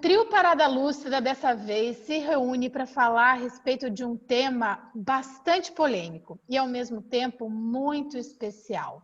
Trio Parada Lúcida, dessa vez, se reúne para falar a respeito de um tema bastante polêmico e, ao mesmo tempo, muito especial.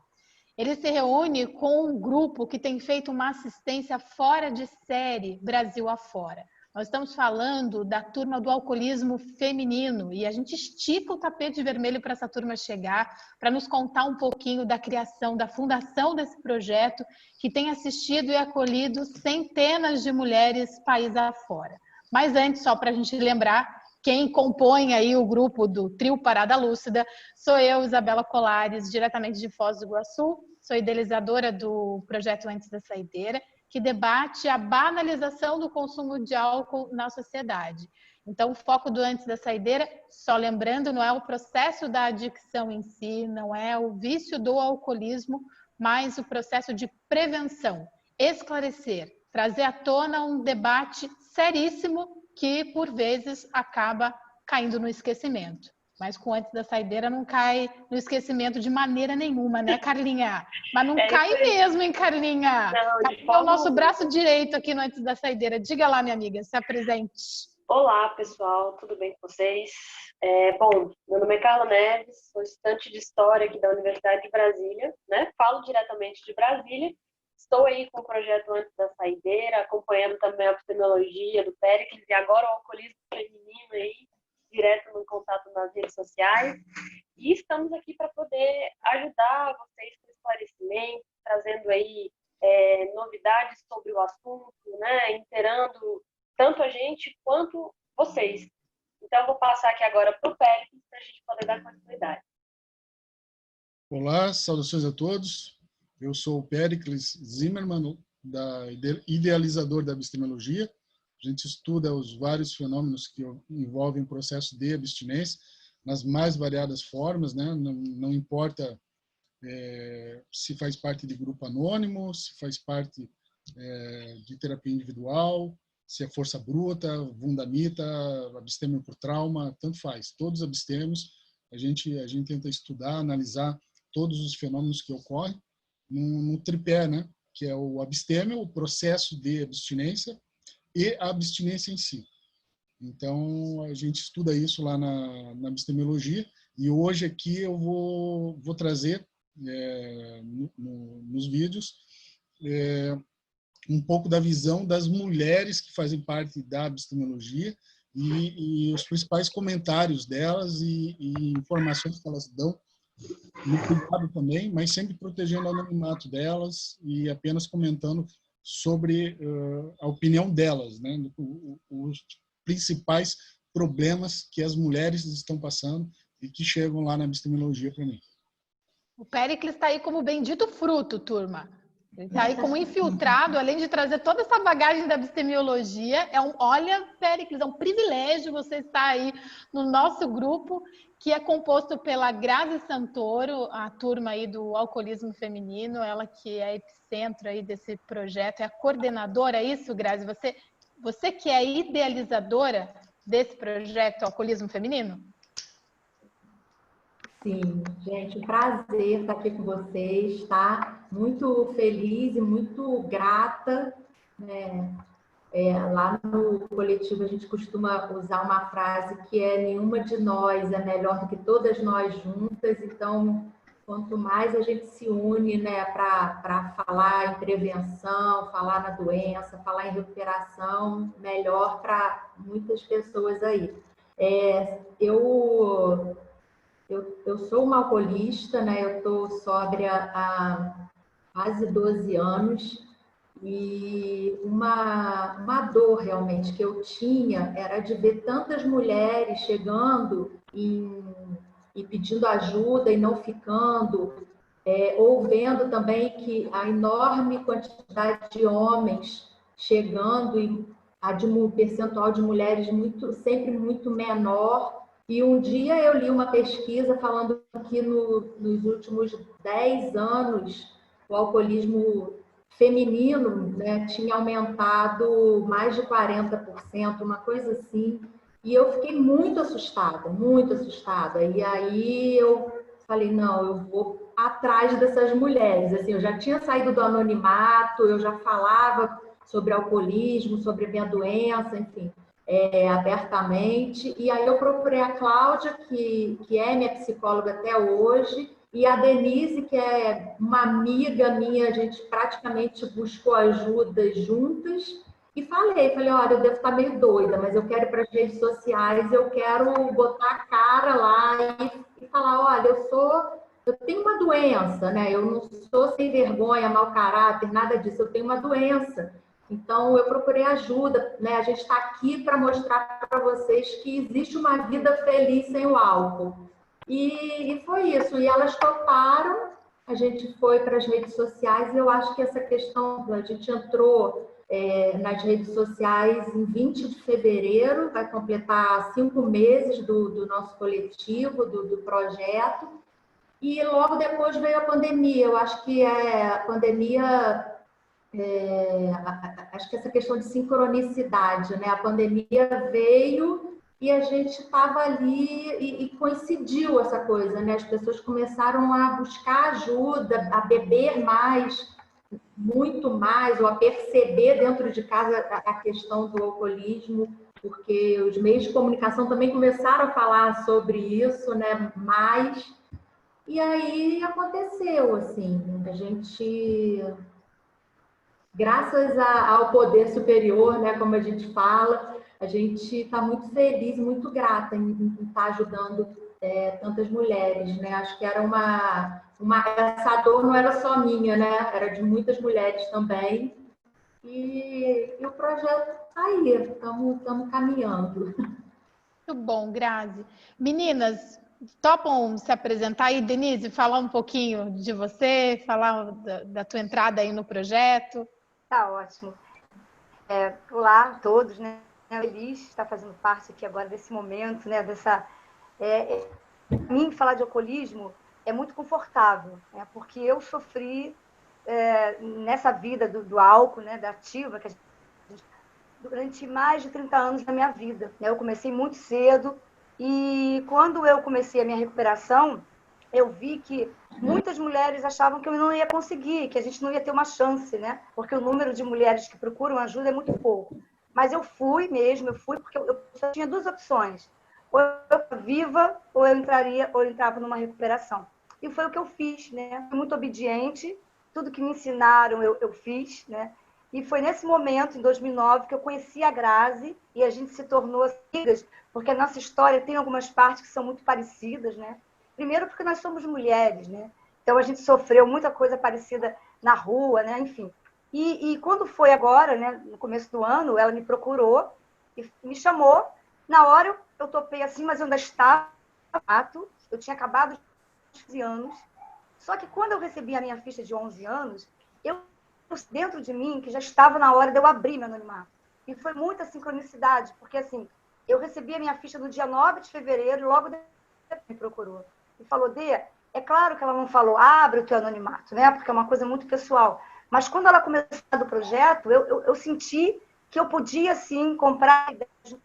Ele se reúne com um grupo que tem feito uma assistência fora de série, Brasil afora. Nós estamos falando da turma do alcoolismo feminino e a gente estica o tapete vermelho para essa turma chegar, para nos contar um pouquinho da criação, da fundação desse projeto, que tem assistido e acolhido centenas de mulheres país afora. Mas antes, só para a gente lembrar, quem compõe aí o grupo do Trio Parada Lúcida sou eu, Isabela Colares, diretamente de Foz do Iguaçu, sou idealizadora do projeto Antes da Saideira, que debate a banalização do consumo de álcool na sociedade. Então, o foco do Antes da Saideira, só lembrando, não é o processo da adicção em si, não é o vício do alcoolismo, mas o processo de prevenção, esclarecer, trazer à tona um debate seríssimo que, por vezes, acaba caindo no esquecimento. Mas com Antes da Saideira não cai no esquecimento de maneira nenhuma, né, Carlinha? Mas não cai mesmo, hein, Carlinha? É o nosso braço direito aqui no Antes da Saideira. Diga lá, minha amiga, se apresente. Olá, pessoal, tudo bem com vocês? Bom, meu nome é Carla Neves, sou estudante de História aqui da Universidade de Brasília, né? Falo diretamente de Brasília. Estou aí com o projeto Antes da Saideira, acompanhando também a epidemiologia do Péricles e agora o alcoolismo feminino aí, direto no contato nas redes sociais, e estamos aqui para poder ajudar vocês com esclarecimento, trazendo aí novidades sobre o assunto, né, inteirando tanto a gente quanto vocês. Então, eu vou passar aqui agora para o Péricles para a gente poder dar continuidade. Olá, saudações a todos. Eu sou o Péricles Zimmermann, idealizador da epistemologia. A gente estuda os vários fenômenos que envolvem o processo de abstinência nas mais variadas formas, né? Não importa se faz parte de grupo anônimo, se faz parte de terapia individual, se é força bruta, wundermita, abstêmio por trauma, tanto faz. Todos abstemos, a gente tenta estudar, analisar todos os fenômenos que ocorrem num tripé, né? Que é o abstêmio, o processo de abstinência, e a abstinência em si. Então, a gente estuda isso lá na epistemologia, e hoje aqui eu vou trazer nos vídeos um pouco da visão das mulheres que fazem parte da epistemologia e os principais comentários delas e informações que elas dão no cuidado também, mas sempre protegendo o anonimato delas e apenas comentando sobre a opinião delas, né? Os principais problemas que as mulheres estão passando e que chegam lá na epistemologia para mim. O Péricles está aí como bendito fruto, turma. Ele está aí como infiltrado, além de trazer toda essa bagagem da epistemologia. Olha, Péricles, é um privilégio você estar aí no nosso grupo, que é composto pela Grazi Santoro, a turma aí do alcoolismo feminino, ela que é epicentro aí desse projeto, é a coordenadora, é isso, Grazi? Você que é a idealizadora desse projeto Alcoolismo Feminino? Sim, gente, um prazer estar aqui com vocês, tá? Muito feliz e muito grata, né? Lá no coletivo a gente costuma usar uma frase que é: nenhuma de nós é melhor do que todas nós juntas. Então, quanto mais a gente se une, né, para falar em prevenção, falar na doença, falar em recuperação, melhor para muitas pessoas aí. Eu sou uma alcoolista, né? Eu estou sóbria há quase 12 anos e uma dor realmente que eu tinha era de ver tantas mulheres chegando e pedindo ajuda e não ficando, ou vendo também que a enorme quantidade de homens chegando e um percentual de mulheres sempre muito menor. E um dia eu li uma pesquisa falando que nos últimos 10 anos o alcoolismo feminino, né, tinha aumentado mais de 40%, uma coisa assim. E eu fiquei muito assustada, muito assustada. E aí eu falei, não, eu vou atrás dessas mulheres. Assim, eu já tinha saído do anonimato, eu já falava sobre alcoolismo, sobre a minha doença, enfim, abertamente. E aí eu procurei a Cláudia, que é minha psicóloga até hoje, e a Denise, que é uma amiga minha, a gente praticamente buscou ajuda juntas. E falei, olha, eu devo estar meio doida, mas eu quero ir para as redes sociais, eu quero botar a cara lá e falar, olha, eu tenho uma doença, né? Eu não sou sem vergonha, mau caráter, nada disso, eu tenho uma doença. Então, eu procurei ajuda, né? A gente está aqui para mostrar para vocês que existe uma vida feliz sem o álcool. E foi isso. E elas toparam, a gente foi para as redes sociais e eu acho que essa questão, a gente entrou nas redes sociais em 20 de fevereiro, vai completar 5 meses do nosso coletivo, do projeto. E logo depois veio a pandemia. Eu acho que a pandemia... acho que essa questão de sincronicidade, né? A pandemia veio e a gente estava ali e coincidiu essa coisa, né? As pessoas começaram a buscar ajuda, a beber mais, muito mais, ou a perceber dentro de casa a questão do alcoolismo, porque os meios de comunicação também começaram a falar sobre isso, né? Mais. E aí aconteceu, assim, a gente... Graças ao poder superior, né, como a gente fala, a gente está muito feliz, muito grata em estar ajudando tantas mulheres, né? Acho que era essa dor não era só minha, né? Era de muitas mulheres também. E o projeto está aí, estamos caminhando. Muito bom, Grazi. Meninas, topam se apresentar aí, Denise, falar um pouquinho de você, falar da tua entrada aí no projeto? Tá ótimo. Olá a todos, né? Feliz de estar fazendo parte aqui agora desse momento, né? Para mim, falar de alcoolismo é muito confortável, né? Porque eu sofri nessa vida do álcool, né? Da ativa, que durante mais de 30 anos da minha vida, né? Eu comecei muito cedo e quando eu comecei a minha recuperação, eu vi que muitas mulheres achavam que eu não ia conseguir, que a gente não ia ter uma chance, né? Porque o número de mulheres que procuram ajuda é muito pouco. Mas eu fui porque eu só tinha 2 opções. Ou eu estava viva, ou eu entrava numa recuperação. E foi o que eu fiz, né? Fui muito obediente, tudo que me ensinaram eu fiz, né? E foi nesse momento, em 2009, que eu conheci a Grazi e a gente se tornou amigas, porque a nossa história tem algumas partes que são muito parecidas, né? Primeiro porque nós somos mulheres, né? Então a gente sofreu muita coisa parecida na rua, né? Enfim. E quando foi agora, né? No começo do ano, ela me procurou e me chamou. Na hora eu topei assim, mas eu ainda estava ato. Eu tinha acabado de 11 anos. Só que quando eu recebi a minha ficha de 11 anos, eu dentro de mim que já estava na hora de eu abrir meu anonimato. E foi muita sincronicidade, porque assim, eu recebi a minha ficha no dia 9 de fevereiro e logo depois me procurou. E falou, Dê, é claro que ela não falou, abre o teu anonimato, né? Porque é uma coisa muito pessoal. Mas quando ela começou do projeto, eu senti que eu podia, sim, comprar ideias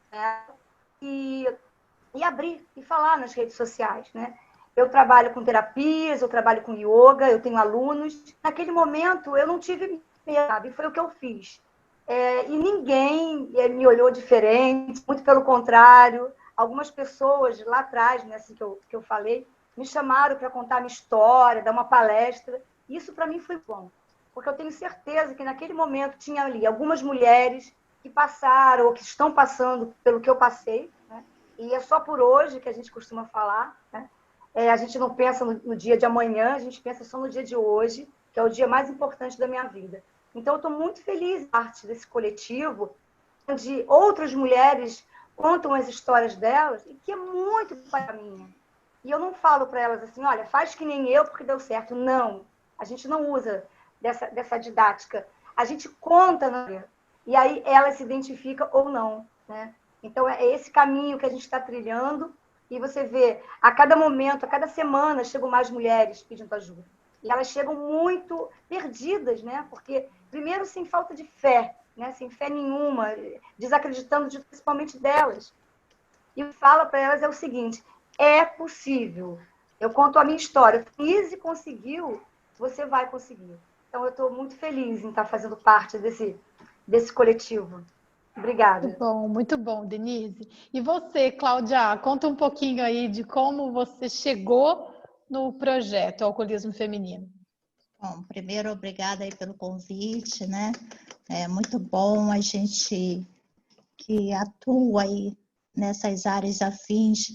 e abrir, e falar nas redes sociais, né? Eu trabalho com terapias, eu trabalho com yoga, eu tenho alunos. Naquele momento, eu não tive medo, e foi o que eu fiz. E ninguém me olhou diferente, muito pelo contrário. Algumas pessoas lá atrás, né, assim que eu falei, me chamaram para contar a minha história, dar uma palestra. Isso, para mim, foi bom. Porque eu tenho certeza que, naquele momento, tinha ali algumas mulheres que passaram ou que estão passando pelo que eu passei, né? E é só por hoje que a gente costuma falar, né? A gente não pensa no dia de amanhã, a gente pensa só no dia de hoje, que é o dia mais importante da minha vida. Então, eu estou muito feliz em parte desse coletivo, onde outras mulheres contam as histórias delas, e que é muito para mim. E eu não falo para elas assim, olha, faz que nem eu porque deu certo. Não, a gente não usa dessa didática. A gente conta, né? E aí ela se identifica ou não, né? Então, é esse caminho que a gente está trilhando. E você vê, a cada momento, a cada semana, chegam mais mulheres pedindo ajuda. E elas chegam muito perdidas, né? Porque, primeiro, sem falta de fé, né? Sem fé nenhuma, desacreditando principalmente delas. E o que fala para elas é o seguinte, é possível. Eu conto a minha história. Fiz e conseguiu, você vai conseguir. Então, eu estou muito feliz em estar fazendo parte desse coletivo. Obrigada. Muito bom, Denise. E você, Cláudia, conta um pouquinho aí de como você chegou no projeto Alcoolismo Feminino. Bom, primeiro, obrigada aí pelo convite, né? É muito bom a gente que atua aí nessas áreas afins,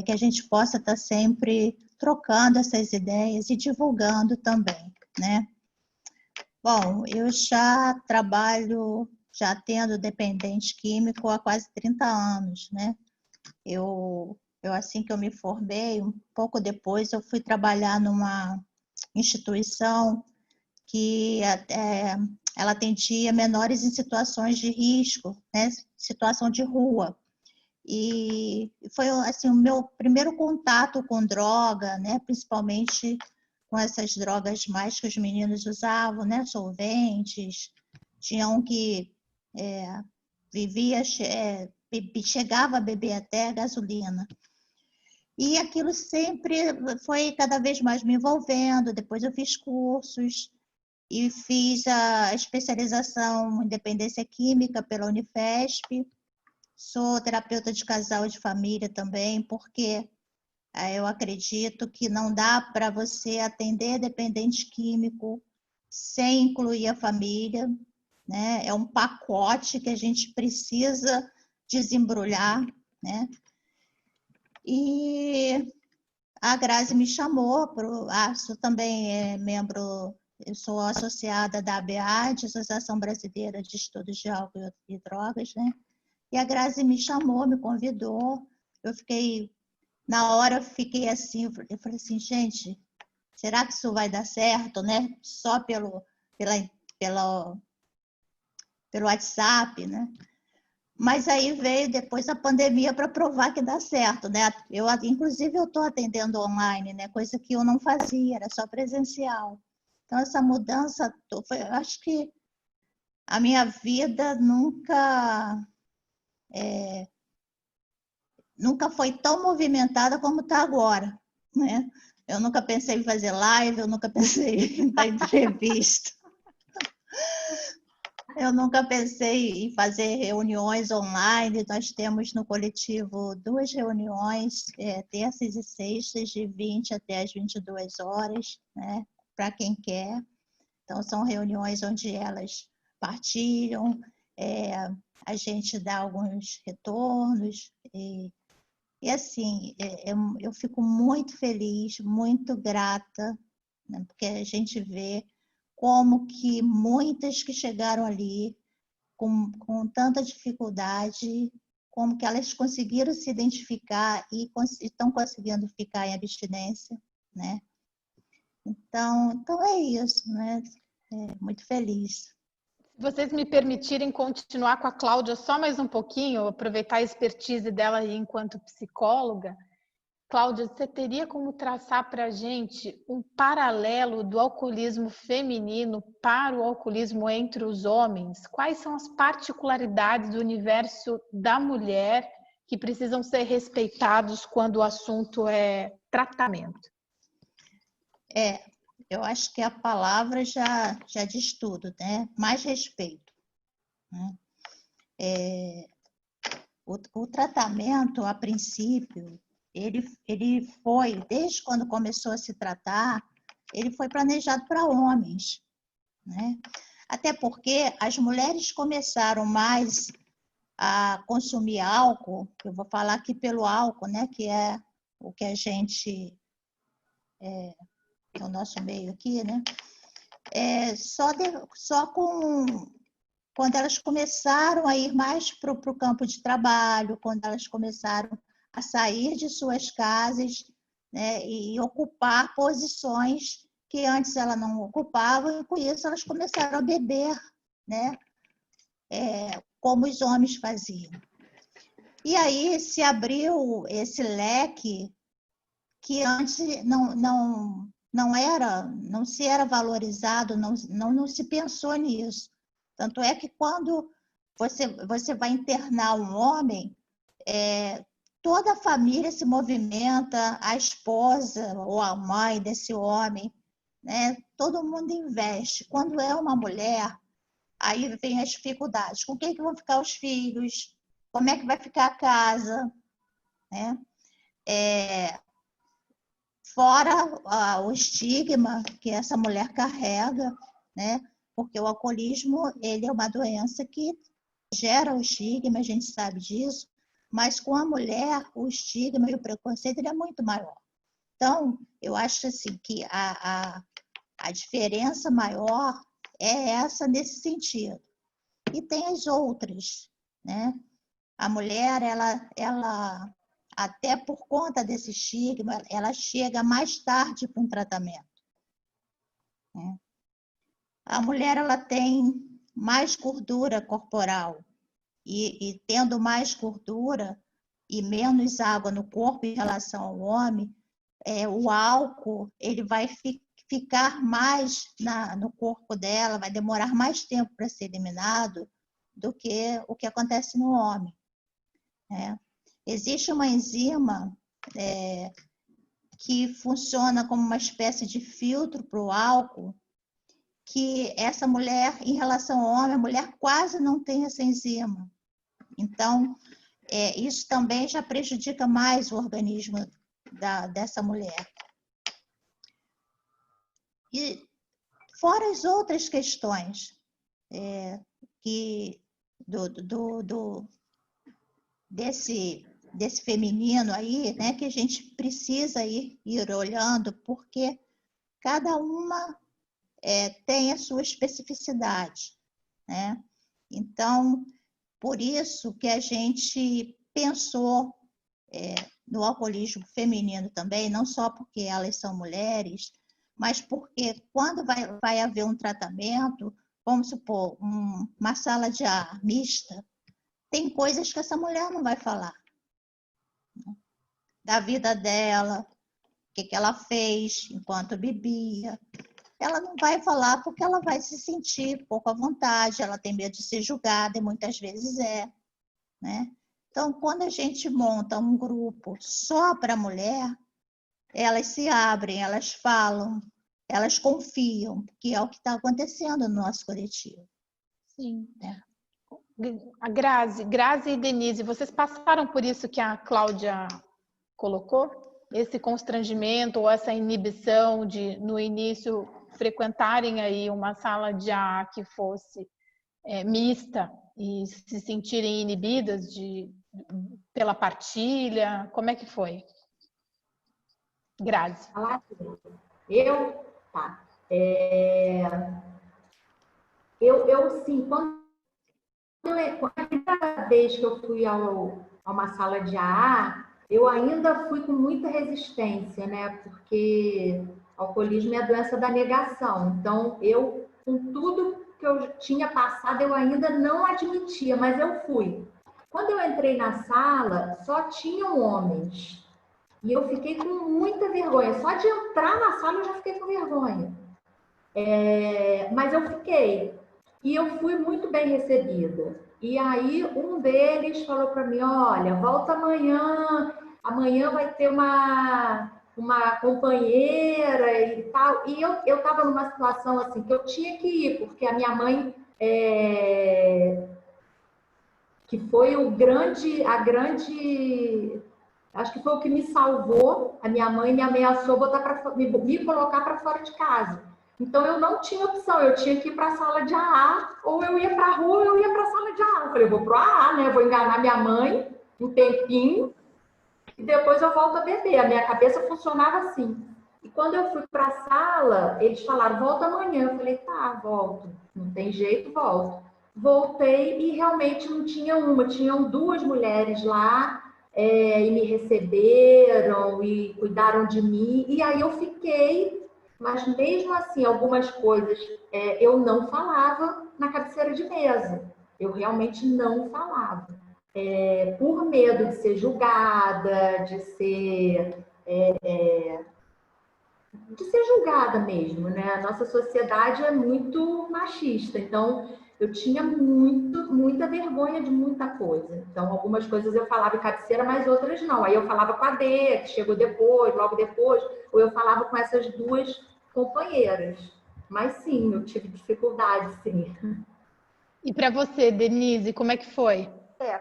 que a gente possa estar sempre trocando essas ideias e divulgando também, né? Bom, eu já trabalho, já atendo dependente químico há quase 30 anos, né? Eu assim que eu me formei, um pouco depois eu fui trabalhar numa instituição que ela atendia menores em situações de risco, né? Situação de rua. E foi assim, o meu primeiro contato com droga, né? Principalmente com essas drogas mais que os meninos usavam, né? Solventes. Tinha um que chegava a beber até gasolina. E aquilo sempre foi cada vez mais me envolvendo. Depois eu fiz cursos e fiz a especialização em dependência química pela Unifesp. Sou terapeuta de casal e de família também, porque eu acredito que não dá para você atender dependente químico sem incluir a família, né? É um pacote que a gente precisa desembrulhar, né? E a Grazi me chamou, sou também membro, eu sou associada da ABAD, Associação Brasileira de Estudos de Álcool e Drogas, né? E a Grazi me chamou, me convidou, na hora eu fiquei assim, eu falei assim, gente, será que isso vai dar certo, né? Só pelo WhatsApp, né? Mas aí veio depois a pandemia para provar que dá certo, né? Inclusive, eu estou atendendo online, né? Coisa que eu não fazia, era só presencial. Então, essa mudança, eu acho que a minha vida nunca foi tão movimentada como está agora, né? Eu nunca pensei em fazer live, eu nunca pensei em dar entrevista. Eu nunca pensei em fazer reuniões online. Nós temos no coletivo 2 reuniões, terças e sextas, de 20 até as 22 horas, né? Para quem quer. Então, são reuniões onde elas partilham, a gente dá alguns retornos. E assim, eu fico muito feliz, muito grata, né? Porque a gente vê como que muitas que chegaram ali com tanta dificuldade, como que elas conseguiram se identificar e estão conseguindo ficar em abstinência, né? Então é isso, né? Muito feliz. Se vocês me permitirem continuar com a Cláudia só mais um pouquinho, aproveitar a expertise dela aí enquanto psicóloga, Cláudia, você teria como traçar para a gente um paralelo do alcoolismo feminino para o alcoolismo entre os homens? Quais são as particularidades do universo da mulher que precisam ser respeitados quando o assunto é tratamento? Eu acho que a palavra já diz tudo, né? Mais respeito, né? O tratamento, a princípio, ele foi, desde quando começou a se tratar, ele foi planejado para homens, né? Até porque as mulheres começaram mais a consumir álcool, eu vou falar aqui pelo álcool, né? Que é o que a gente, é o nosso meio aqui, né? Só quando elas começaram a ir mais para o campo de trabalho, quando elas começaram a sair de suas casas, né, e ocupar posições que antes elas não ocupavam, e com isso elas começaram a beber, né, como os homens faziam. E aí se abriu esse leque que antes não se era valorizado, não se pensou nisso. Tanto é que quando você vai internar um homem, toda a família se movimenta, a esposa ou a mãe desse homem, né? Todo mundo investe. Quando é uma mulher, aí vem as dificuldades. Com quem que vão ficar os filhos? Como é que vai ficar a casa? Né? Fora o estigma que essa mulher carrega, né? Porque o alcoolismo, ele é uma doença que gera o estigma, a gente sabe disso, mas com a mulher, o estigma e o preconceito ele é muito maior. Então, eu acho assim, que a diferença maior é essa nesse sentido. E tem as outras, né? A mulher, ela até por conta desse estigma, ela chega mais tarde para um tratamento. Né? A mulher, ela tem mais gordura corporal. E tendo mais gordura e menos água no corpo em relação ao homem, o álcool ele vai ficar mais no corpo dela, vai demorar mais tempo para ser eliminado do que o que acontece no homem. Né? Existe uma enzima que funciona como uma espécie de filtro para o álcool, que essa mulher, em relação ao homem, a mulher quase não tem essa enzima. Então, isso também já prejudica mais o organismo dessa mulher. E fora as outras questões desse feminino aí, né, que a gente precisa ir olhando, porque cada uma tem a sua especificidade, né? Então, por isso que a gente pensou no alcoolismo feminino também, não só porque elas são mulheres, mas porque quando vai haver um tratamento, vamos supor, uma sala de ar mista, tem coisas que essa mulher não vai falar. Né? Da vida dela, o que ela fez enquanto bebia. Ela não vai falar porque ela vai se sentir pouco à vontade, ela tem medo de ser julgada, e muitas vezes né? Então, quando a gente monta um grupo só para mulher, elas se abrem, elas falam, elas confiam, que é o que está acontecendo no nosso coletivo. Sim. A Grazi e Denise, vocês passaram por isso que a Cláudia colocou? Esse constrangimento ou essa inibição de, no início, frequentarem aí uma sala de AA que fosse mista e se sentirem inibidas pela partilha? Como é que foi? Grazi. Tá. Eu sim, a primeira vez que eu fui a uma sala de AA, eu ainda fui com muita resistência, né? Porque alcoolismo é a doença da negação. Então, eu, com tudo que eu tinha passado, eu ainda não admitia, mas eu fui. Quando eu entrei na sala, só tinham homens. E eu fiquei com muita vergonha. Só de entrar na sala, eu já fiquei com vergonha. Mas eu fiquei. E eu fui muito bem recebida. E aí, um deles falou para mim, olha, volta amanhã vai ter uma companheira e tal. E eu estava numa situação assim, que eu tinha que ir, porque a minha mãe, que foi acho que foi o que me salvou, a minha mãe me ameaçou me colocar para fora de casa. Então, eu não tinha opção, eu tinha que ir para a sala de AA, ou eu ia para a rua, ou eu ia para a sala de AA. Eu falei, eu vou para o AA, né? Eu vou enganar minha mãe um tempinho, e depois eu volto a beber. A minha cabeça funcionava assim. E quando eu fui para a sala, eles falaram, volta amanhã. Eu falei, tá, volto. Não tem jeito, volto. Voltei e realmente não tinha uma, tinham duas mulheres lá, e me receberam e cuidaram de mim. E aí eu fiquei... Mas mesmo assim, algumas coisas eu não falava na cabeceira de mesa. Eu realmente não falava. Por medo de ser julgada, de ser julgada mesmo, né? A nossa sociedade é muito machista. Então, eu tinha muita vergonha de muita coisa. Então, algumas coisas eu falava em cabeceira, mas outras não. Aí eu falava com a Dê, que chegou depois, logo depois, ou eu falava com essas duas companheiras. Mas sim, eu tive dificuldade, sim. E para você, Denise, como é que foi?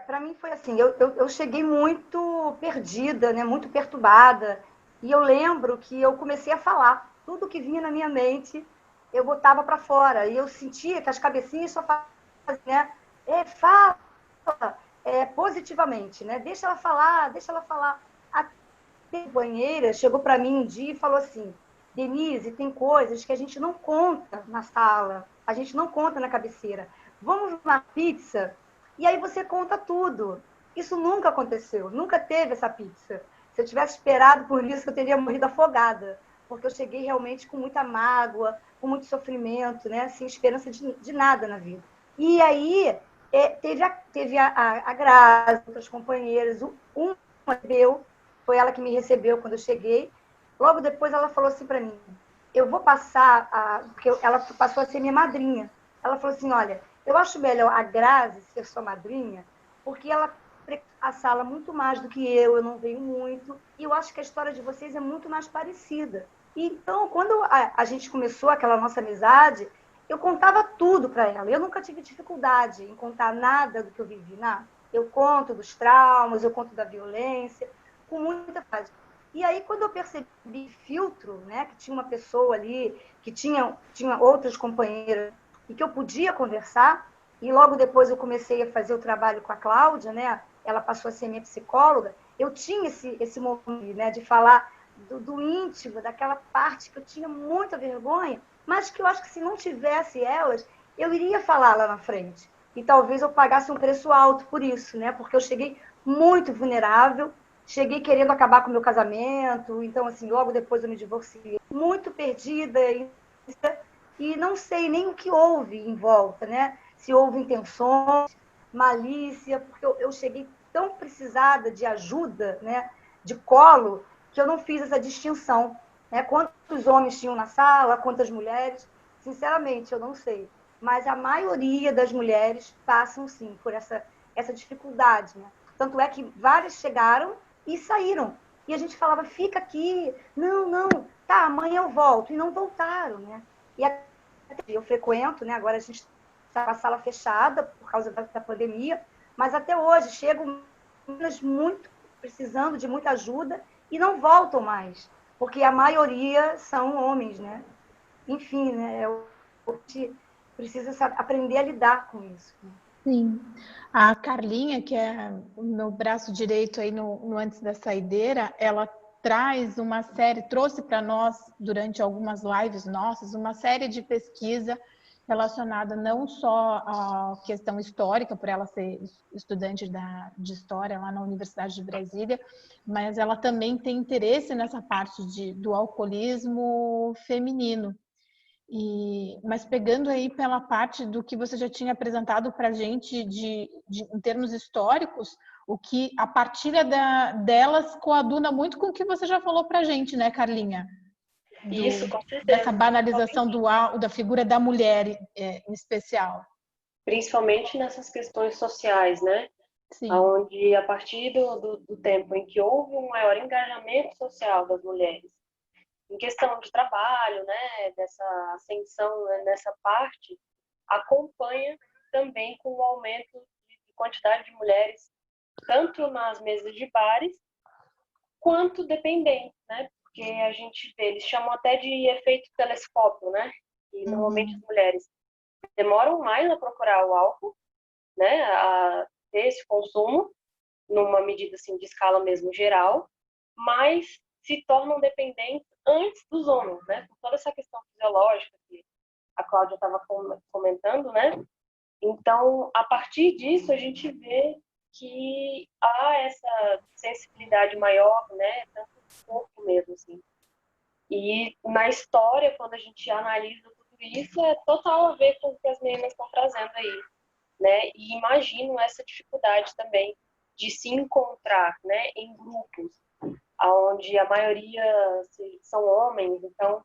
Para mim foi assim, eu cheguei muito perdida, né, muito perturbada, e eu lembro que eu comecei a falar, tudo que vinha na minha mente, eu botava para fora, e eu sentia que as cabecinhas só faziam, né, fala, positivamente, né, deixa ela falar, deixa ela falar. A banheira chegou para mim um dia e falou assim, Denise, tem coisas que a gente não conta na sala, a gente não conta na cabeceira, vamos na pizza? E aí você conta tudo. Isso nunca aconteceu, nunca teve essa pizza. Se eu tivesse esperado por isso, eu teria morrido afogada, porque eu cheguei realmente com muita mágoa, com muito sofrimento, né? Sem esperança de nada na vida. E aí teve a Grazi, outras companheiras, uma recebeu, foi ela que me recebeu quando eu cheguei. Logo depois ela falou assim para mim, eu vou passar, porque ela passou a ser minha madrinha. Ela falou assim, olha, eu acho melhor a Grazi ser sua madrinha, porque ela a sala muito mais do que eu não venho muito, e eu acho que a história de vocês é muito mais parecida. E, então, quando a gente começou aquela nossa amizade, eu contava tudo para ela. Eu nunca tive dificuldade em contar nada do que eu vivi, nada. Eu conto dos traumas, eu conto da violência, com muita paz. E aí, quando eu percebi filtro, né, que tinha uma pessoa ali, que tinha outras companheiras, e que eu podia conversar, e logo depois eu comecei a fazer o trabalho com a Cláudia, né? Ela passou a ser minha psicóloga, eu tinha esse momento, né, de falar do íntimo, daquela parte que eu tinha muita vergonha, mas que eu acho que se não tivesse elas, eu iria falar lá na frente. E talvez eu pagasse um preço alto por isso, né? Porque eu cheguei muito vulnerável, cheguei querendo acabar com o meu casamento, então, assim, logo depois eu me divorciei, muito perdida, e não sei nem o que houve em volta, né? Se houve intenções, malícia, porque eu cheguei tão precisada de ajuda, né? De colo, que eu não fiz essa distinção. Né? Quantos homens tinham na sala, quantas mulheres? Sinceramente, eu não sei. Mas a maioria das mulheres passam, sim, por essa dificuldade. Né? Tanto é que várias chegaram e saíram. E a gente falava, fica aqui, não, tá, amanhã eu volto. E não voltaram, né? E eu frequento, né? Agora a gente está com a sala fechada por causa da pandemia, mas até hoje chegam meninas muito precisando de muita ajuda e não voltam mais, porque a maioria são homens, né? Enfim, né? A gente precisa aprender a lidar com isso. Né? Sim. A Carlinha, que é o meu braço direito aí no Antes da Saideira, ela traz uma série, trouxe para nós, durante algumas lives nossas, uma série de pesquisa relacionada não só à questão histórica, por ela ser estudante de História lá na Universidade de Brasília, mas ela também tem interesse nessa parte do alcoolismo feminino. Mas pegando aí pela parte do que você já tinha apresentado para a gente em termos históricos, o que a partilha delas coaduna muito com o que você já falou para a gente, né, Carlinha? Isso, com certeza. Dessa banalização da figura da mulher em especial. Principalmente nessas questões sociais, né? Sim. Onde, a partir do tempo em que houve um maior engajamento social das mulheres, em questão de trabalho, né, dessa ascensão, né, nessa parte, acompanha também com o aumento de quantidade de mulheres, tanto nas mesas de bares, quanto dependentes, né? Porque a gente vê, eles chamam até de efeito telescópio, né? E normalmente as mulheres demoram mais a procurar o álcool, né? A ter esse consumo, numa medida assim, de escala mesmo geral, mas se tornam dependentes antes dos homens, né? Por toda essa questão fisiológica que a Cláudia estava comentando, né? Então, a partir disso, a gente vê que há essa sensibilidade maior, né? Tanto do corpo mesmo, assim. E na história, quando a gente analisa tudo isso, é total a ver com o que as meninas estão trazendo aí, né? E imagino essa dificuldade também de se encontrar, né, em grupos, onde a maioria são homens, então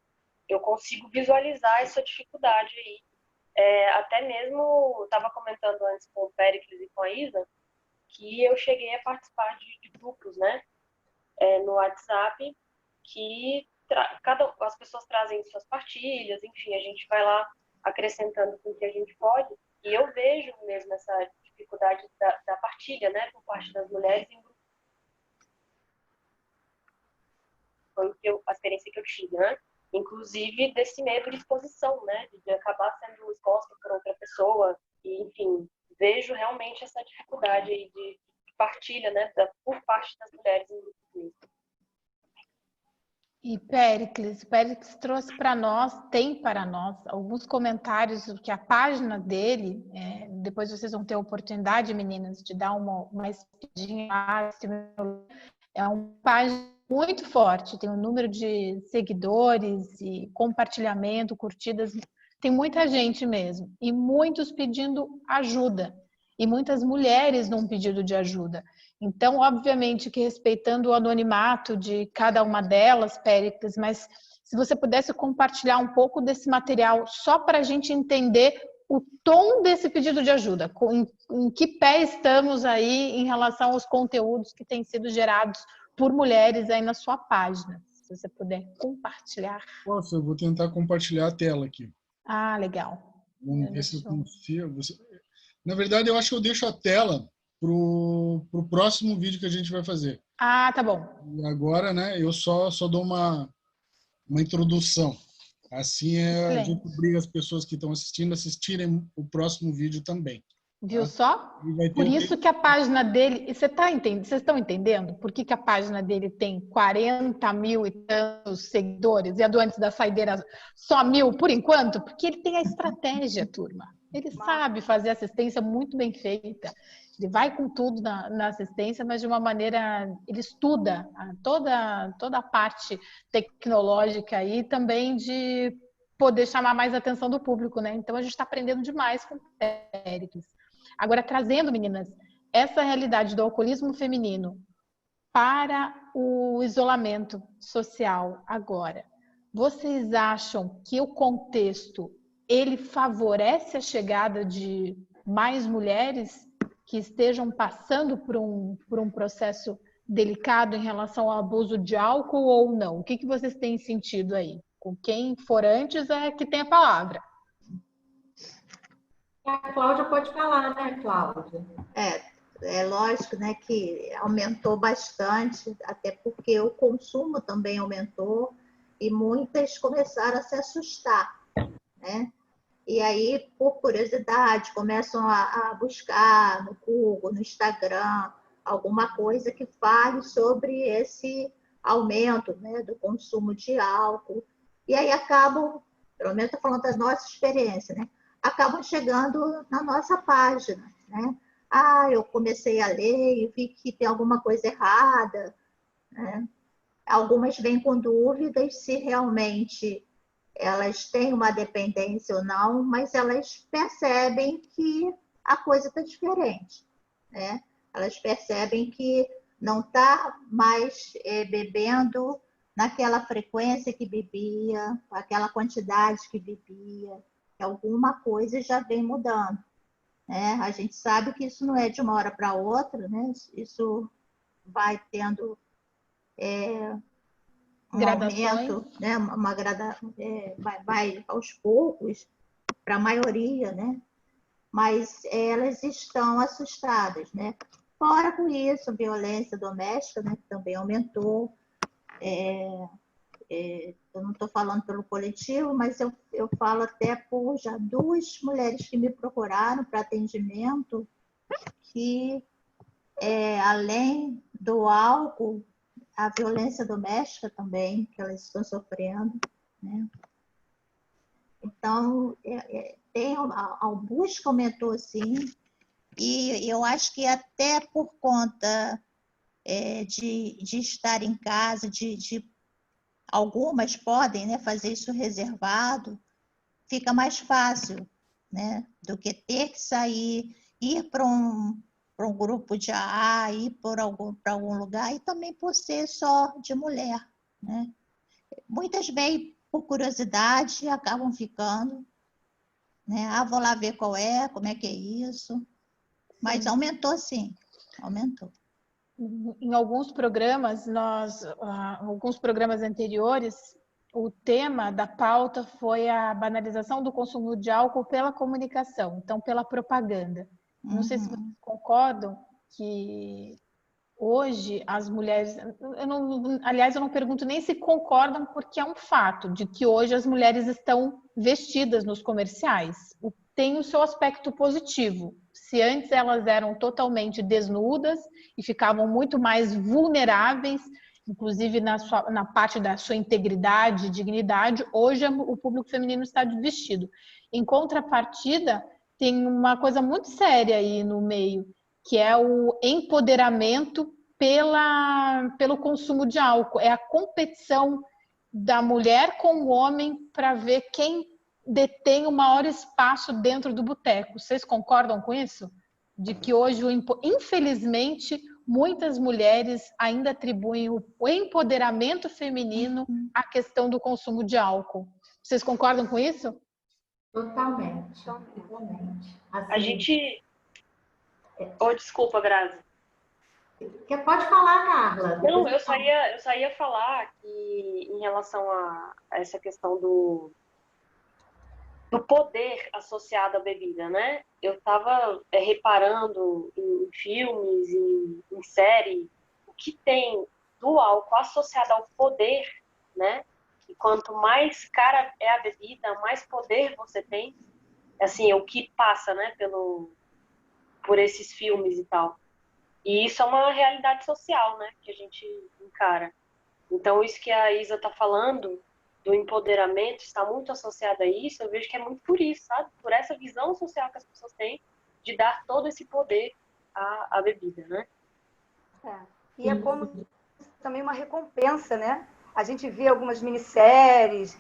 eu consigo visualizar essa dificuldade aí. Até mesmo, estava comentando antes com o Péricles e com a Isa, que eu cheguei a participar de grupos, né, no WhatsApp, que as pessoas trazem suas partilhas, enfim, a gente vai lá acrescentando com o que a gente pode, E eu vejo mesmo essa dificuldade da partilha, né, por parte das mulheres em grupo. Foi a experiência que eu tive, né? Inclusive desse medo de exposição, né, de acabar sendo exposta por outra pessoa. E, enfim, vejo realmente essa dificuldade aí de partilha, né, por parte das mulheres em grupos mesmo. E Péricles trouxe para nós, tem para nós, alguns comentários que a página dele, depois vocês vão ter a oportunidade, meninas, de dar uma espiadinha lá. É uma página muito forte, tem um número de seguidores e compartilhamento, curtidas, tem muita gente mesmo, e muitos pedindo ajuda, e muitas mulheres num pedido de ajuda. Então, obviamente que respeitando o anonimato de cada uma delas, Péricles, mas se você pudesse compartilhar um pouco desse material só para a gente entender o tom desse pedido de ajuda, em que pé estamos aí em relação aos conteúdos que têm sido gerados por mulheres aí na sua página. Se você puder compartilhar. Posso, eu vou tentar compartilhar a tela aqui. Ah, legal. Vamos ver se eu consigo. Na verdade, eu acho que eu deixo a tela para o próximo vídeo que a gente vai fazer. Ah, tá bom. E agora, né, eu só dou uma introdução. Assim a gente obriga as pessoas que estão assistindo a assistirem o próximo vídeo também. Viu só? Por isso que a página dele... Vocês estão entendendo por que a página dele tem 40 mil e tantos seguidores e a do Antes da Saideira só 1.000 por enquanto? Porque ele tem a estratégia, turma. Ele sabe fazer assistência muito bem feita. Ele vai com tudo na assistência, mas de uma maneira... Ele estuda toda a parte tecnológica aí também de poder chamar mais a atenção do público, né? Então a gente está aprendendo demais com o Péricles. Agora, trazendo, meninas, essa realidade do alcoolismo feminino para o isolamento social agora, vocês acham que o contexto, ele favorece a chegada de mais mulheres que estejam passando por um processo delicado em relação ao abuso de álcool ou não? O que vocês têm sentido aí? Com quem for antes é que tem a palavra. A Cláudia pode falar, né, Cláudia? É lógico, né, que aumentou bastante, até porque o consumo também aumentou e muitas começaram a se assustar, né? E aí, por curiosidade, começam a buscar no Google, no Instagram, alguma coisa que fale sobre esse aumento, né, do consumo de álcool. E aí acabam, pelo menos estou falando da nossa experiência, né? Acabam chegando na nossa página, né? Eu comecei a ler e vi que tem alguma coisa errada, né? Algumas vêm com dúvidas se realmente elas têm uma dependência ou não, mas elas percebem que a coisa está diferente, né? Elas percebem que não está mais bebendo naquela frequência que bebia, aquela quantidade que bebia, que alguma coisa já vem mudando, né? A gente sabe que isso não é de uma hora para outra, né? Isso vai tendo um aumento, né? Vai aos poucos para a maioria, né? Mas elas estão assustadas, né? Fora com isso, violência doméstica, né? Que também aumentou. Eu não estou falando pelo coletivo, mas eu falo até por já 2 mulheres que me procuraram para atendimento, que além do álcool, a violência doméstica também, que elas estão sofrendo, né? Então, a busca aumentou, sim, e eu acho que até por conta de estar em casa, algumas podem, né, fazer isso reservado, fica mais fácil, né, do que ter que sair, ir para um grupo de AA, ir para algum lugar, e também por ser só de mulher, né? Muitas vêm por curiosidade e acabam ficando, né? Vou lá ver como é que é isso. Mas aumentou, sim, aumentou. Em alguns programas, alguns programas anteriores, o tema da pauta foi a banalização do consumo de álcool pela comunicação, então pela propaganda. Não sei se vocês concordam que hoje as mulheres, aliás, eu não pergunto nem se concordam, porque é um fato de que hoje as mulheres estão vestidas nos comerciais. Tem o seu aspecto positivo. Se antes elas eram totalmente desnudas e ficavam muito mais vulneráveis, inclusive na parte da sua integridade e dignidade, hoje o público feminino está vestido. Em contrapartida, tem uma coisa muito séria aí no meio, que é o empoderamento pelo consumo de álcool. É a competição da mulher com o homem para ver quem detém o maior espaço dentro do boteco. Vocês concordam com isso? De que hoje, infelizmente, muitas mulheres ainda atribuem o empoderamento feminino à questão do consumo de álcool. Vocês concordam com isso? Totalmente. Totalmente. Assim, A gente... Oh, desculpa, Grazi. Pode falar, Carla. Não, eu só ia falar que em relação a essa questão do poder associado à bebida, né? Eu estava reparando em filmes, em série, o que tem do álcool associado ao poder, né? E quanto mais cara é a bebida, mais poder você tem. Assim, o que passa, né? Por esses filmes e tal. E isso é uma realidade social, né? Que a gente encara. Então, isso que a Isa está falando, do empoderamento, está muito associado a isso. Eu vejo que é muito por isso, sabe? Por essa visão social que as pessoas têm de dar todo esse poder à bebida, né? E é como também uma recompensa, né? A gente vê algumas minisséries,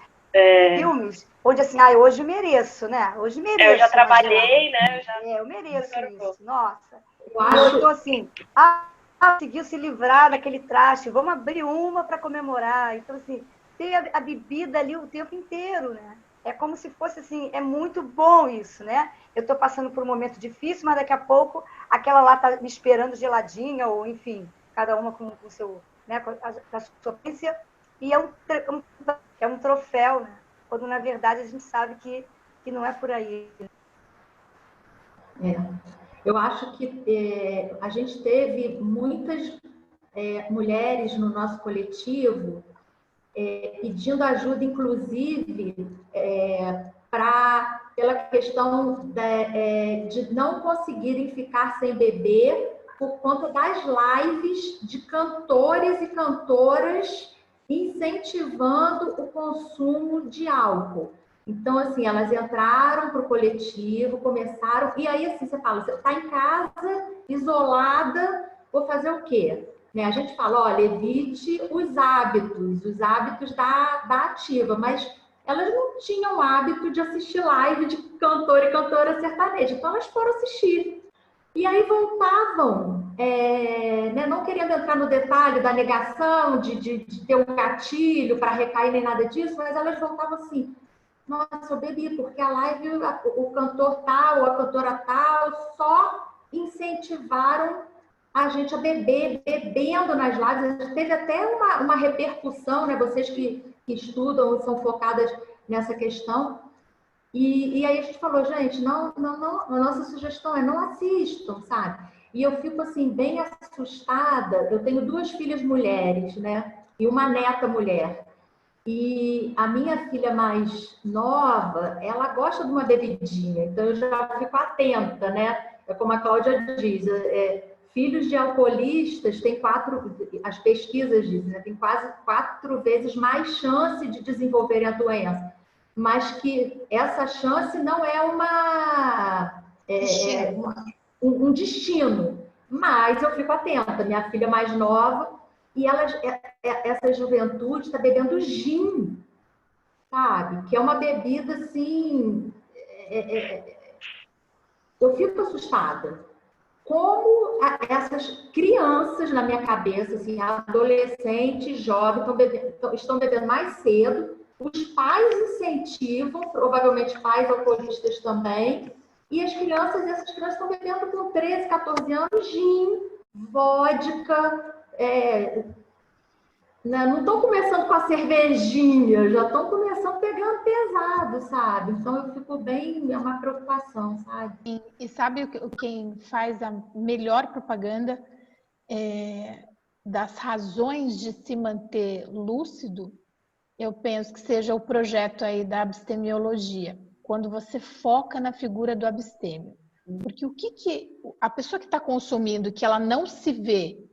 filmes, onde assim, hoje eu mereço, né? Hoje mereço. Eu já trabalhei, né? Eu mereço isso. Nossa. Eu acho... Então, assim, conseguiu se livrar daquele traste, vamos abrir uma para comemorar. Então, assim, ter a bebida ali o tempo inteiro, né? É como se fosse assim, é muito bom isso, né? Eu estou passando por um momento difícil, mas daqui a pouco aquela lá está me esperando geladinha, ou enfim, cada uma com o seu, né, com a sua potência, e é um troféu, né? Quando na verdade a gente sabe que não é por aí. Eu acho que a gente teve muitas mulheres no nosso coletivo pedindo ajuda, inclusive, pela questão de não conseguirem ficar sem beber por conta das lives de cantores e cantoras incentivando o consumo de álcool. Então, assim, elas entraram para o coletivo, começaram... E aí, assim, você fala, você está em casa, isolada, vou fazer o quê? Né? A gente fala, olha, evite os hábitos da ativa, mas elas não tinham o hábito de assistir live de cantor e cantora sertaneja, então elas foram assistir. E aí voltavam, né, não querendo entrar no detalhe da negação, de ter um gatilho para recair nem nada disso, mas elas voltavam assim, nossa, eu bebi, porque a live, o cantor tal, a cantora tal, só incentivaram a gente a beber, bebendo nas lives. Teve até uma repercussão, né? Vocês que estudam e são focadas nessa questão. E aí a gente falou, gente, não, a nossa sugestão é não assistam, sabe? E eu fico, assim, bem assustada. Eu tenho 2 filhas mulheres, né? E uma neta mulher. E a minha filha mais nova, ela gosta de uma bebidinha, então eu já fico atenta, né? É como a Cláudia diz, filhos de alcoolistas têm as pesquisas dizem, né? Tem quase 4 vezes mais chance de desenvolverem a doença, mas que essa chance não é um destino, mas eu fico atenta. Minha filha mais nova, e essa juventude está bebendo gin, sabe? Que é uma bebida, assim... Eu fico assustada. Como essas crianças, na minha cabeça, assim, adolescentes, jovens, estão bebendo mais cedo, os pais incentivam, provavelmente pais alcoolistas também, e essas crianças estão bebendo com 13, 14 anos gin, vodka, Não estão começando com a cervejinha, já estão começando pegando pesado, sabe? Então eu fico bem, é uma preocupação, sabe? E sabe quem faz a melhor propaganda das razões de se manter lúcido? Eu penso que seja o projeto aí da abstemiologia, quando você foca na figura do abstêmio. Porque o que a pessoa que está consumindo, que ela não se vê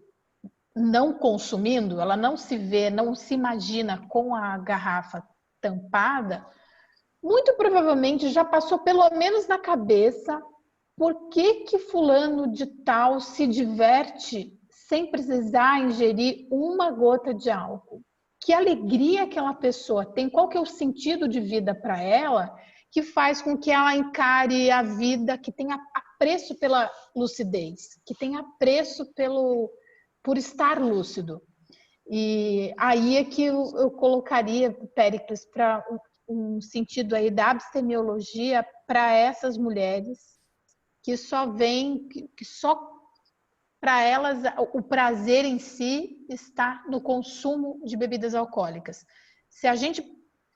não consumindo, ela não se vê, não se imagina com a garrafa tampada, muito provavelmente já passou pelo menos na cabeça por que fulano de tal se diverte sem precisar ingerir uma gota de álcool. Que alegria aquela pessoa tem, qual que é o sentido de vida para ela, que faz com que ela encare a vida, que tenha apreço pela lucidez, que tenha apreço por estar lúcido. E aí é que eu colocaria, Péricles, para um sentido aí da abstemiologia para essas mulheres que só vêm, que só para elas o prazer em si está no consumo de bebidas alcoólicas. Se a gente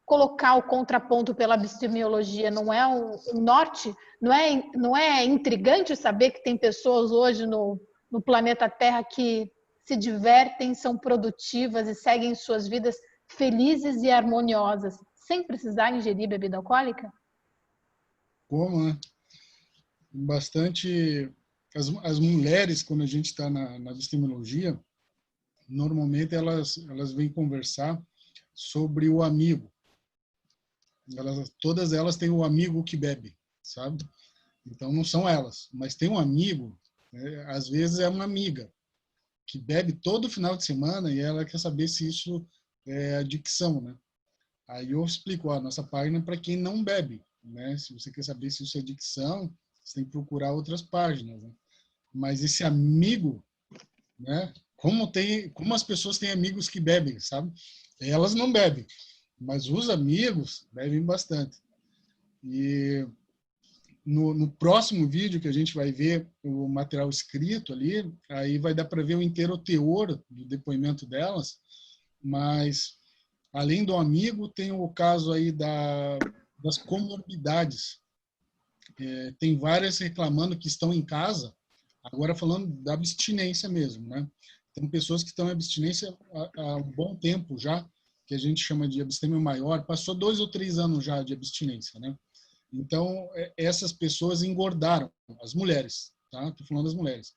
colocar o contraponto pela abstemiologia, não é o norte, não é intrigante saber que tem pessoas hoje no planeta Terra que se divertem, são produtivas e seguem suas vidas felizes e harmoniosas, sem precisar ingerir bebida alcoólica? Como, né? Bastante... As mulheres, quando a gente está na epistemologia, normalmente elas vêm conversar sobre o amigo. Todas elas têm o amigo que bebe, sabe? Então não são elas, mas tem um amigo, né? Às vezes é uma amiga, que bebe todo final de semana e ela quer saber se isso é adicção, né? Aí eu explico, a nossa página é para quem não bebe, né? Se você quer saber se isso é adicção, você tem que procurar outras páginas, né? Mas esse amigo, né? Como as pessoas têm amigos que bebem, sabe? Elas não bebem, mas os amigos bebem bastante. E no próximo vídeo que a gente vai ver o material escrito ali, aí vai dar para ver o inteiro teor do depoimento delas, mas além do amigo, tem o caso aí das comorbidades. Tem várias reclamando que estão em casa, agora falando da abstinência mesmo, né? Tem pessoas que estão em abstinência há um bom tempo já, que a gente chama de abstêmio maior, passou 2 ou 3 anos já de abstinência, né? Então, essas pessoas engordaram, as mulheres, tá? Estou falando das mulheres.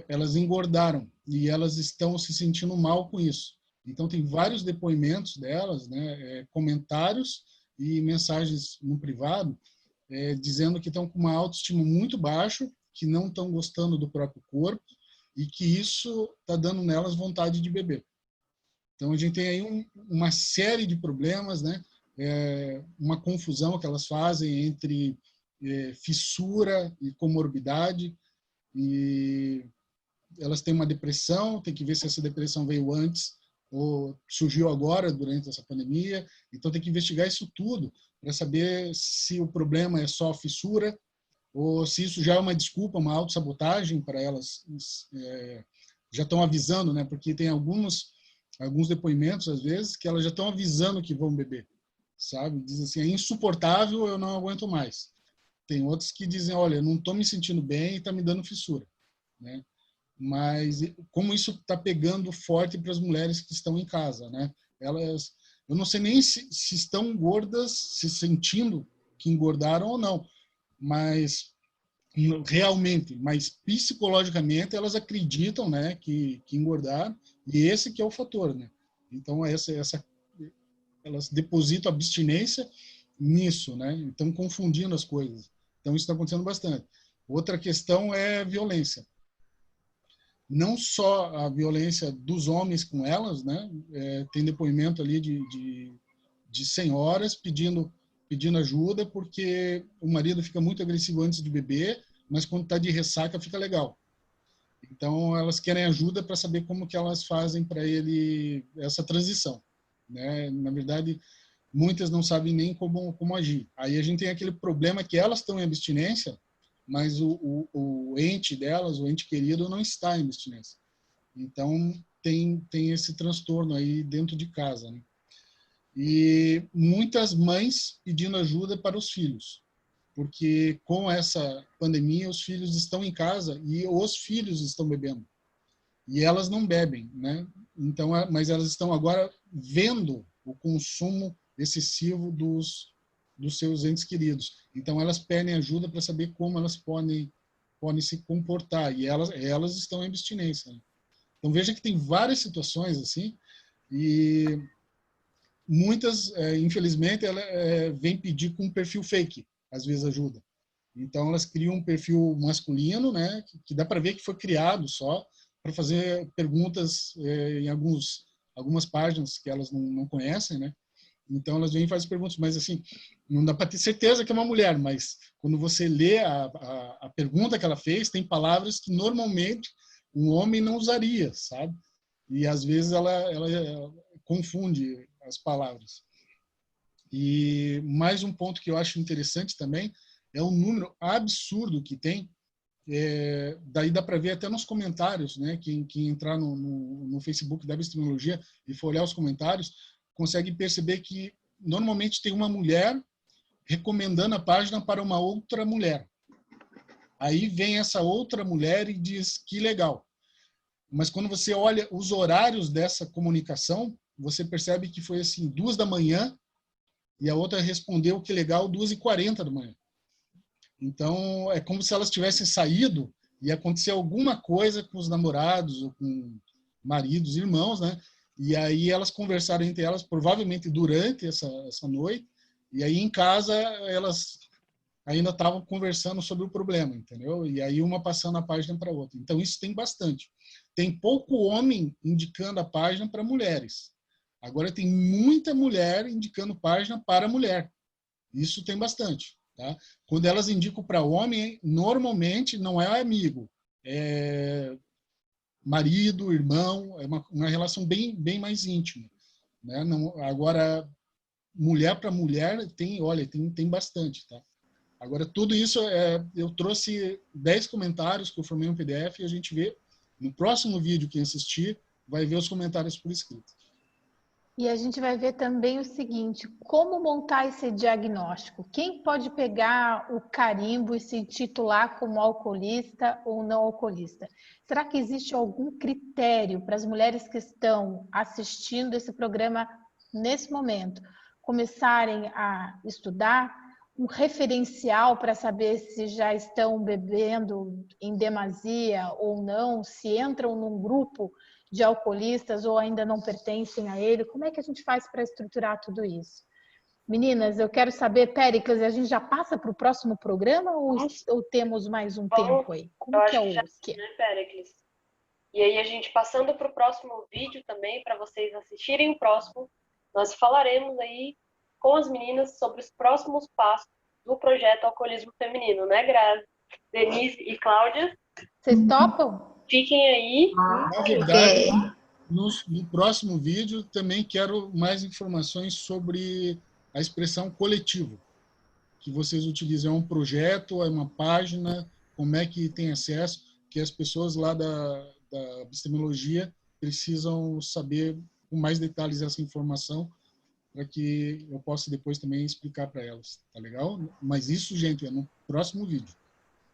Elas engordaram e elas estão se sentindo mal com isso. Então, tem vários depoimentos delas, né? Comentários e mensagens no privado, dizendo que estão com uma autoestima muito baixa, que não estão gostando do próprio corpo e que isso está dando nelas vontade de beber. Então, a gente tem aí uma série de problemas, né? Uma confusão que elas fazem entre fissura e comorbidade, e elas têm uma depressão, tem que ver se essa depressão veio antes ou surgiu agora durante essa pandemia, então tem que investigar isso tudo para saber se o problema é só fissura ou se isso já é uma desculpa, uma autossabotagem para elas, já estão avisando, né? Porque tem alguns depoimentos, às vezes, que elas já estão avisando que vão beber, sabe? Diz assim, é insuportável, eu não aguento mais. Tem outros que dizem, olha, eu não estou me sentindo bem e está me dando fissura, né? Mas como isso está pegando forte para as mulheres que estão em casa, né? Elas, eu não sei nem se estão gordas, se sentindo que engordaram ou não, mas realmente, mas psicologicamente elas acreditam, né, que engordaram, e esse que é o fator, né? Então elas depositam abstinência nisso, né? Estão confundindo as coisas. Então isso está acontecendo bastante. Outra questão é violência. Não só a violência dos homens com elas, né? Tem depoimento ali de senhoras pedindo ajuda porque o marido fica muito agressivo antes de beber, mas quando está de ressaca fica legal. Então elas querem ajuda para saber como que elas fazem para ele essa transição, né? Na verdade, muitas não sabem nem como agir. Aí a gente tem aquele problema que elas estão em abstinência, mas o ente delas, o ente querido, não está em abstinência. Então, tem esse transtorno aí dentro de casa, né? E muitas mães pedindo ajuda para os filhos, porque com essa pandemia os filhos estão em casa e os filhos estão bebendo. E elas não bebem, né? Então, mas elas estão agora vendo o consumo excessivo dos seus entes queridos. Então, elas pedem ajuda para saber como elas podem se comportar. E elas estão em abstinência, né? Então, veja que tem várias situações assim, e muitas, infelizmente, ela vem pedir com um perfil fake, às vezes ajuda. Então, elas criam um perfil masculino, né, que dá para ver que foi criado só para fazer perguntas em algumas páginas que elas não conhecem, né? Então, elas vêm e fazem perguntas, mas assim, não dá para ter certeza que é uma mulher, mas quando você lê a pergunta que ela fez, tem palavras que normalmente um homem não usaria, sabe? E às vezes ela confunde as palavras. E mais um ponto que eu acho interessante também é o número absurdo que tem. Daí dá para ver até nos comentários, né? Quem entrar no Facebook da Epistemologia e for olhar os comentários, consegue perceber que normalmente tem uma mulher recomendando a página para uma outra mulher. Aí vem essa outra mulher e diz que legal. Mas quando você olha os horários dessa comunicação, você percebe que foi assim, 2 da manhã, e a outra respondeu que legal 2h40 da manhã. Então, é como se elas tivessem saído e acontecer alguma coisa com os namorados, ou com maridos, irmãos, né? E aí elas conversaram entre elas, provavelmente durante essa noite, e aí em casa elas ainda estavam conversando sobre o problema, entendeu? E aí uma passando a página para outra. Então, isso tem bastante. Tem pouco homem indicando a página para mulheres. Agora tem muita mulher indicando página para mulher. Isso tem bastante. Tá? Quando elas indicam para homem, normalmente não é amigo, é marido, irmão, é uma relação bem mais íntima. Né? Não, agora, mulher para mulher, tem bastante. Tá? Agora, tudo isso, eu trouxe 10 comentários que eu formei no PDF e a gente vê, no próximo vídeo, quem assistir, vai ver os comentários por escrito. E a gente vai ver também o seguinte, como montar esse diagnóstico? Quem pode pegar o carimbo e se intitular como alcoolista ou não alcoolista? Será que existe algum critério para as mulheres que estão assistindo esse programa nesse momento começarem a estudar? Um referencial para saber se já estão bebendo em demasia ou não, se entram num grupo de alcoolistas ou ainda não pertencem a ele? Como é que a gente faz para estruturar tudo isso? Meninas, eu quero saber, Péricles, a gente já passa para o próximo programa ou temos mais um tempo aí? Como que é o que? Né, Péricles? E aí a gente passando para o próximo vídeo também, para vocês assistirem o próximo, nós falaremos aí com as meninas sobre os próximos passos do projeto Alcoolismo Feminino, né, Grazi, Denise e Cláudia? Vocês topam? Fiquem aí. Na verdade, no próximo vídeo também quero mais informações sobre a expressão coletivo, que vocês utilizam. É um projeto, é uma página, como é que tem acesso, que as pessoas lá da epistemologia precisam saber com mais detalhes essa informação, para que eu possa depois também explicar para elas, tá legal? Mas isso, gente, é no próximo vídeo.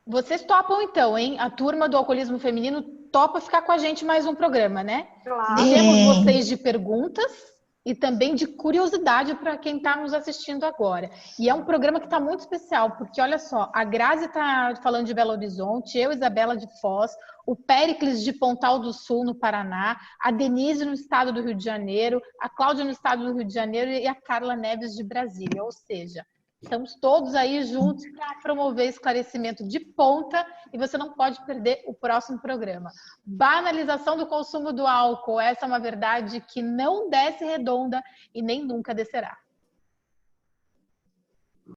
Vocês topam então, hein? A turma do alcoolismo feminino topa ficar com a gente mais um programa, né? Claro. Temos vocês de perguntas e também de curiosidade para quem está nos assistindo agora. E é um programa que está muito especial, porque olha só, a Grazi está falando de Belo Horizonte, eu, Isabela, de Foz, o Péricles de Pontal do Sul, no Paraná, a Denise no estado do Rio de Janeiro, a Cláudia no estado do Rio de Janeiro e a Carla Neves de Brasília. Ou seja, estamos todos aí juntos para promover esclarecimento de ponta e você não pode perder o próximo programa. Banalização do consumo do álcool. Essa é uma verdade que não desce redonda e nem nunca descerá.